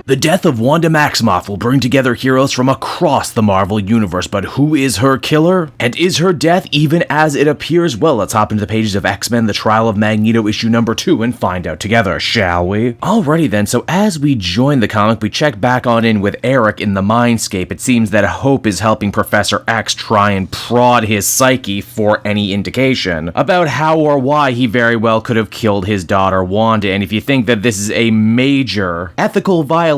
The death of Wanda Maximoff will bring together heroes from across the Marvel Universe, but who is her killer? And is her death even as it appears? Well, let's hop into the pages of X-Men The Trial of Magneto issue number 2 and find out together, shall we? Alrighty then, so as we join the comic, we check back on in with Eric in the Mindscape. It seems that Hope is helping Professor X try and prod his psyche for any indication about how or why he very well could have killed his daughter Wanda, and if you think that this is a major ethical violation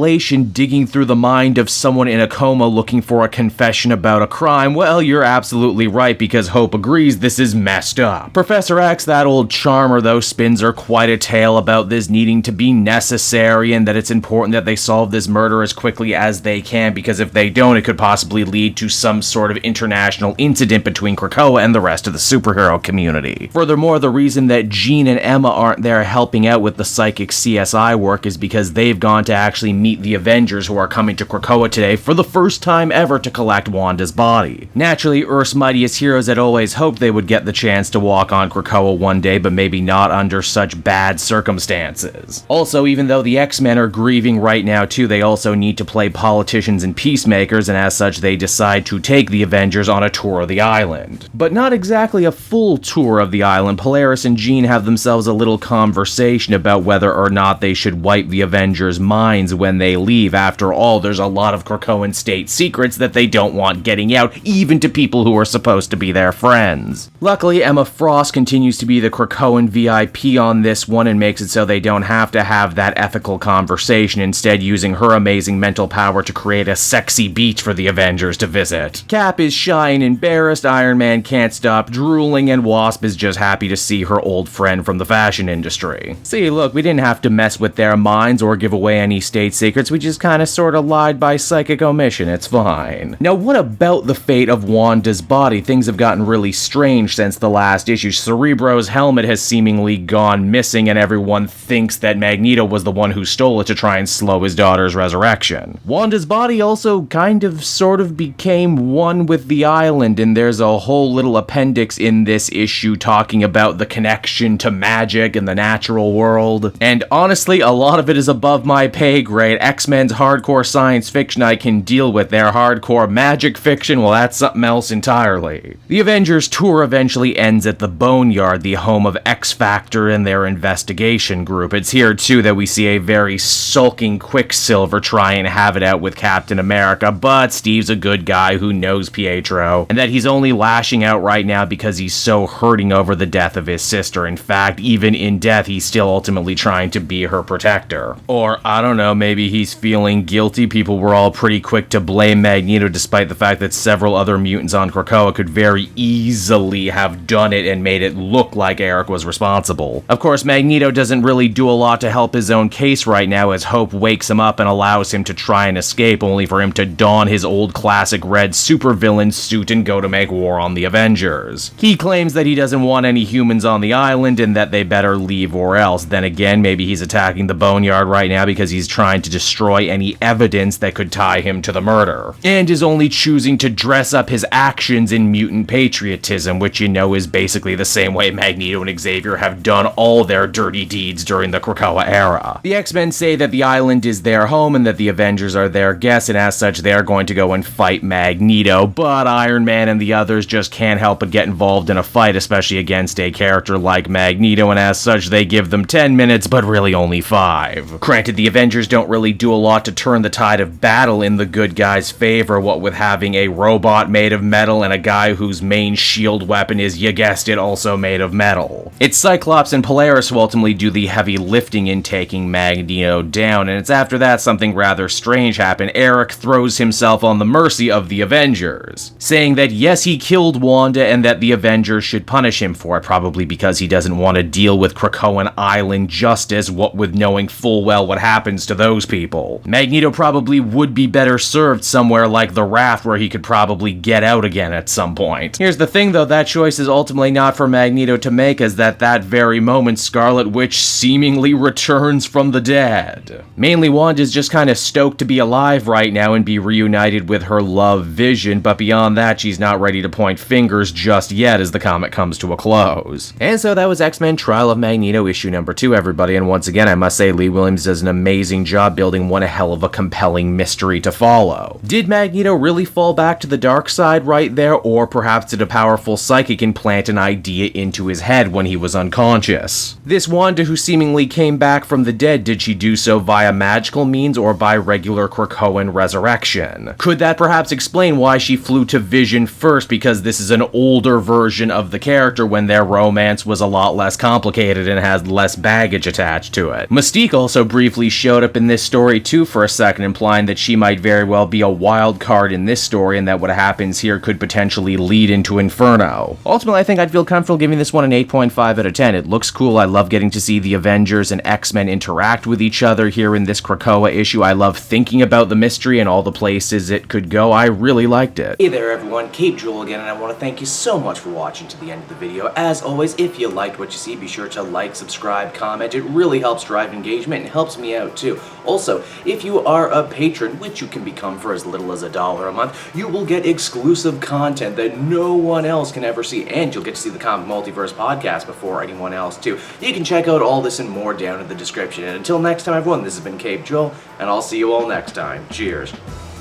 digging through the mind of someone in a coma looking for a confession about a crime, well, you're absolutely right, because Hope agrees this is messed up. Professor X, that old charmer though, spins her quite a tale about this needing to be necessary and that it's important that they solve this murder as quickly as they can, because if they don't, it could possibly lead to some sort of international incident between Krakoa and the rest of the superhero community. Furthermore, the reason that Jean and Emma aren't there helping out with the psychic CSI work is because they've gone to actually meet the Avengers who are coming to Krakoa today for the first time ever to collect Wanda's body. Naturally, Earth's mightiest heroes had always hoped they would get the chance to walk on Krakoa one day, but maybe not under such bad circumstances. Also, even though the X-Men are grieving right now too, they also need to play politicians and peacemakers, and as such they decide to take the Avengers on a tour of the island. But not exactly a full tour of the island. Polaris and Jean have themselves a little conversation about whether or not they should wipe the Avengers' minds when they leave. After all, there's a lot of Krakoan state secrets that they don't want getting out, even to people who are supposed to be their friends. Luckily, Emma Frost continues to be the Krakoan VIP on this one and makes it so they don't have to have that ethical conversation, instead using her amazing mental power to create a sexy beach for the Avengers to visit. Cap is shy and embarrassed, Iron Man can't stop drooling, and Wasp is just happy to see her old friend from the fashion industry. See, look, we didn't have to mess with their minds or give away any state secrets, we just kinda sorta lied by psychic omission, it's fine. Now, what about the fate of Wanda's body? Things have gotten really strange since the last issue. Cerebro's helmet has seemingly gone missing, and everyone thinks that Magneto was the one who stole it to try and slow his daughter's resurrection. Wanda's body also kind of sort of became one with the island, and there's a whole little appendix in this issue talking about the connection to magic and the natural world. And honestly, a lot of it is above my pay grade. X-Men's hardcore science fiction I can deal with. Their hardcore magic fiction, well, that's something else entirely. The Avengers tour eventually ends at the Boneyard, the home of X-Factor and their investigation group. It's here too that we see a very sulking Quicksilver try and have it out with Captain America, but Steve's a good guy who knows Pietro, and that he's only lashing out right now because he's so hurting over the death of his sister. In fact, even in death, he's still ultimately trying to be her protector. Or, I don't know, maybe he's feeling guilty. People were all pretty quick to blame Magneto, despite the fact that several other mutants on Krakoa could very easily have done it and made it look like Eric was responsible. Of course, Magneto doesn't really do a lot to help his own case right now, as Hope wakes him up and allows him to try and escape, only for him to don his old classic red supervillain suit and go to make war on the Avengers. He claims that he doesn't want any humans on the island and that they better leave or else. Then again, maybe he's attacking the Boneyard right now because he's trying to destroy any evidence that could tie him to the murder, and is only choosing to dress up his actions in mutant patriotism, which you know is basically the same way Magneto and Xavier have done all their dirty deeds during the Krakoa era. The X-Men say that the island is their home and that the Avengers are their guests, and as such they are going to go and fight Magneto, but Iron Man and the others just can't help but get involved in a fight, especially against a character like Magneto, and as such they give them 10 minutes, but really only 5. Granted, the Avengers don't really do a lot to turn the tide of battle in the good guys' favor, what with having a robot made of metal and a guy whose main shield weapon is, you guessed it, also made of metal. It's Cyclops and Polaris who ultimately do the heavy lifting in taking Magneto down, and it's after that something rather strange happened. Eric throws himself on the mercy of the Avengers, saying that yes, he killed Wanda and that the Avengers should punish him for it, probably because he doesn't want to deal with Krakoan Island justice, what with knowing full well what happens to those people. Magneto probably would be better served somewhere like the Raft, where he could probably get out again at some point. Here's the thing though, that choice is ultimately not for Magneto to make, as that very moment Scarlet Witch seemingly returns from the dead. Mainly Wanda's just kinda stoked to be alive right now and be reunited with her love Vision, but beyond that she's not ready to point fingers just yet as the comic comes to a close. And so that was X-Men Trial of Magneto issue number 2, everybody, and once again I must say Lee Williams does an amazing job job building one hell of a compelling mystery to follow. Did Magneto really fall back to the dark side right there, or perhaps did a powerful psychic implant an idea into his head when he was unconscious? This Wanda who seemingly came back from the dead, did she do so via magical means or by regular Krakoan resurrection? Could that perhaps explain why she flew to Vision first, because this is an older version of the character when their romance was a lot less complicated and has less baggage attached to it? Mystique also briefly showed up in this story too for a second, implying that she might very well be a wild card in this story and that what happens here could potentially lead into Inferno. Ultimately, I think I'd feel comfortable giving this one an 8.5 out of 10. It looks cool. I love getting to see the Avengers and X-Men interact with each other here in this Krakoa issue. I love thinking about the mystery and all the places it could go. I really liked it. Hey there everyone, Cape Joel again, and I want to thank you so much for watching to the end of the video. As always, if you liked what you see, be sure to like, subscribe, comment. It really helps drive engagement and helps me out too. Also, if you are a patron, which you can become for as little as $1 a month, you will get exclusive content that no one else can ever see, and you'll get to see the Comic Multiverse podcast before anyone else too. You can check out all this and more down in the description. And until next time everyone, this has been Cape Joel, and I'll see you all next time. Cheers.